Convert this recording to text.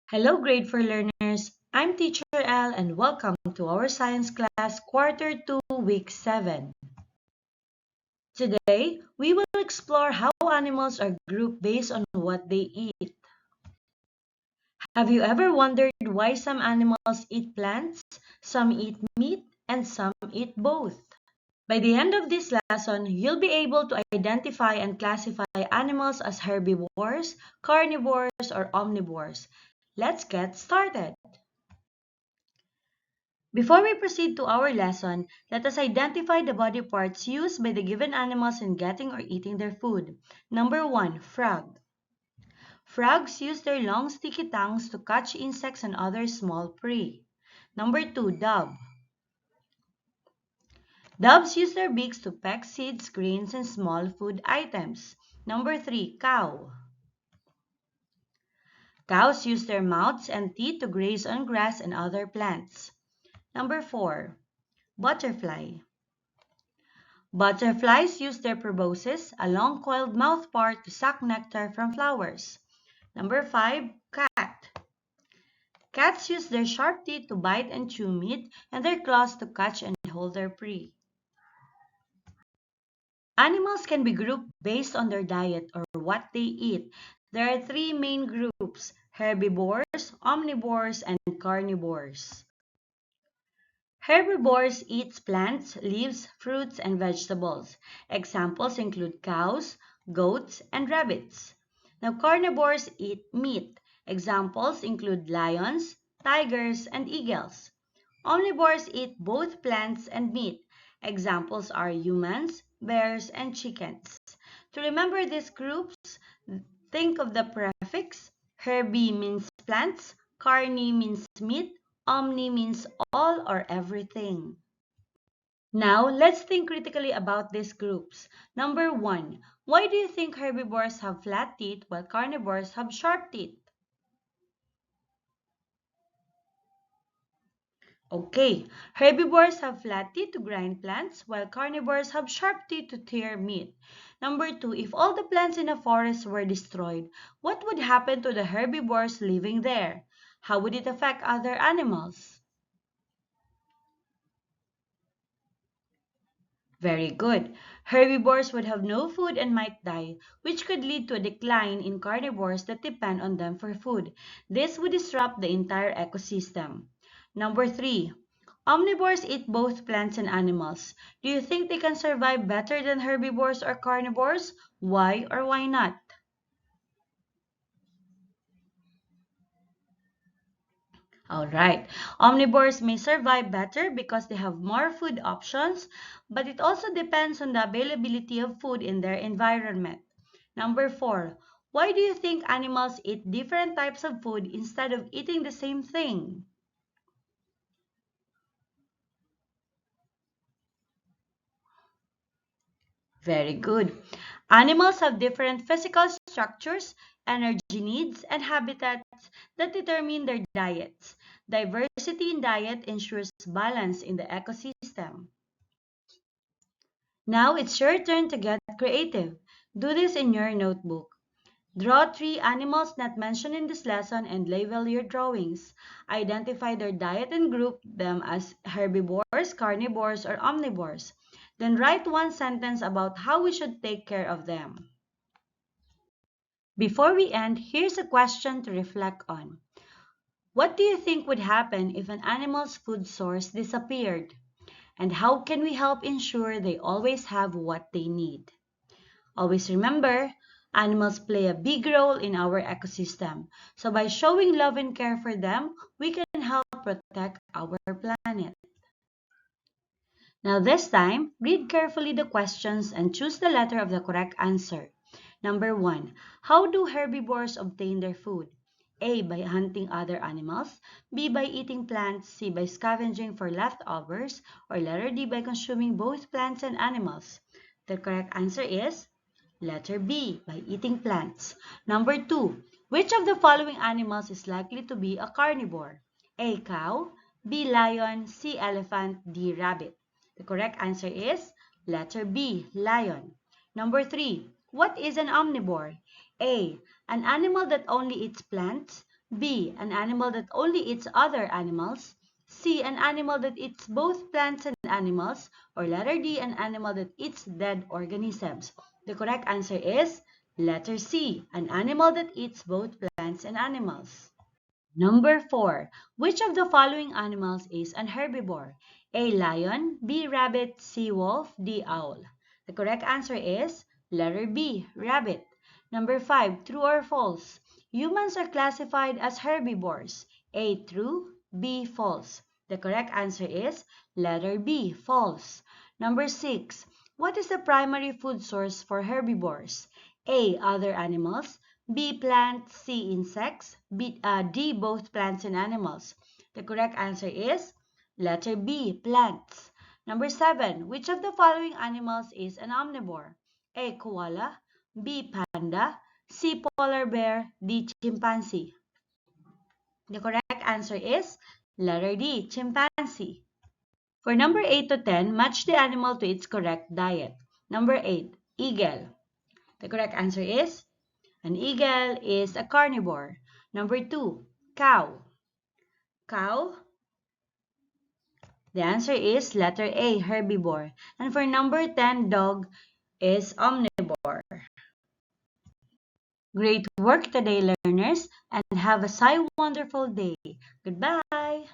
Hello, grade 4 learners. I'm Teacher Al and welcome to our science class, quarter 2, week 7. Today, we will explore how animals are grouped based on what they eat. Have you ever wondered why some animals eat plants, some eat meat, and some eat both? By the end of this lesson, you'll be able to identify and classify animals as herbivores, carnivores, or omnivores. Let's get started. Before we proceed to our lesson, let us identify the body parts used by the given animals in getting or eating their food. Number 1, frog. Frogs use their long sticky tongues to catch insects and other small prey. Number 2, dove. Doves use their beaks to peck seeds, grains, and small food items. Number 3, cow. Cows use their mouths and teeth to graze on grass and other plants. Number 4, butterfly. Butterflies use their proboscis, a long coiled mouthpart, to suck nectar from flowers. Number 5, cat. Cats use their sharp teeth to bite and chew meat and their claws to catch and hold their prey. Animals can be grouped based on their diet or what they eat. There are three main groups: herbivores, omnivores, and carnivores. Herbivores eat plants, leaves, fruits, and vegetables. Examples include cows, goats, and rabbits. Now, carnivores eat meat. Examples include lions, tigers, and eagles. Omnivores eat both plants and meat. Examples are humans, bears, and chickens. To remember these groups, think of the prefix. Herbi means plants, carni means meat, omni means all or everything. Now, let's think critically about these groups. Number 1, why do you think herbivores have flat teeth while carnivores have sharp teeth? Okay, herbivores have flat teeth to grind plants while carnivores have sharp teeth to tear meat. Number 2, if all the plants in a forest were destroyed, what would happen to the herbivores living there? How would it affect other animals? Very good. Herbivores would have no food and might die, which could lead to a decline in carnivores that depend on them for food. This would disrupt the entire ecosystem. Number 3. Omnivores eat both plants and animals. Do you think they can survive better than herbivores or carnivores? Why or why not? Alright, omnivores may survive better because they have more food options, but it also depends on the availability of food in their environment. Number 4, why do you think animals eat different types of food instead of eating the same thing? Very good. Animals have different physical structures, energy needs, and habitats that determine their diets. Diversity in diet ensures balance in the ecosystem. Now it's your turn to get creative. Do this in your notebook. Draw three animals not mentioned in this lesson and label your drawings. Identify their diet and group them as herbivores, carnivores, or omnivores. Then write one sentence about how we should take care of them. Before we end, here's a question to reflect on. What do you think would happen if an animal's food source disappeared? And how can we help ensure they always have what they need? Always remember, animals play a big role in our ecosystem. So by showing love and care for them, we can help protect our planet. Now this time, read carefully the questions and choose the letter of the correct answer. Number 1. How do herbivores obtain their food? A. By hunting other animals. B. By eating plants. C. By scavenging for leftovers. Or letter D. By consuming both plants and animals. The correct answer is letter B. By eating plants. Number 2. Which of the following animals is likely to be a carnivore? A. Cow. B. Lion. C. Elephant. D. Rabbit. The correct answer is letter B. Lion. Number 3. What is an omnivore? A. An animal that only eats plants. B. An animal that only eats other animals. C. An animal that eats both plants and animals. Or letter D. An animal that eats dead organisms. The correct answer is letter C. An animal that eats both plants and animals. Number 4. Which of the following animals is an herbivore? A. Lion. B. Rabbit. C. Wolf. D. Owl. The correct answer is letter B. Rabbit. Number 5. True or false? Humans are classified as herbivores. A. True. B. False. The correct answer is letter B. False. Number 6. What is the primary food source for herbivores? A. Other animals. B. Plants. C. Insects. D. Both plants and animals. The correct answer is letter B. Plants. Number 7. Which of the following animals is an omnivore? A. Koala. B. Panda. C. Polar bear. D. Chimpanzee. The correct answer is letter D. Chimpanzee. For number 8 to 10, match the animal to its correct diet. Number 8. Eagle. The correct answer is an eagle is a carnivore. Number 2, cow. Cow, the answer is letter A, herbivore. And for number 10, dog is omnivore. Great work today, learners, and have a wonderful day. Goodbye.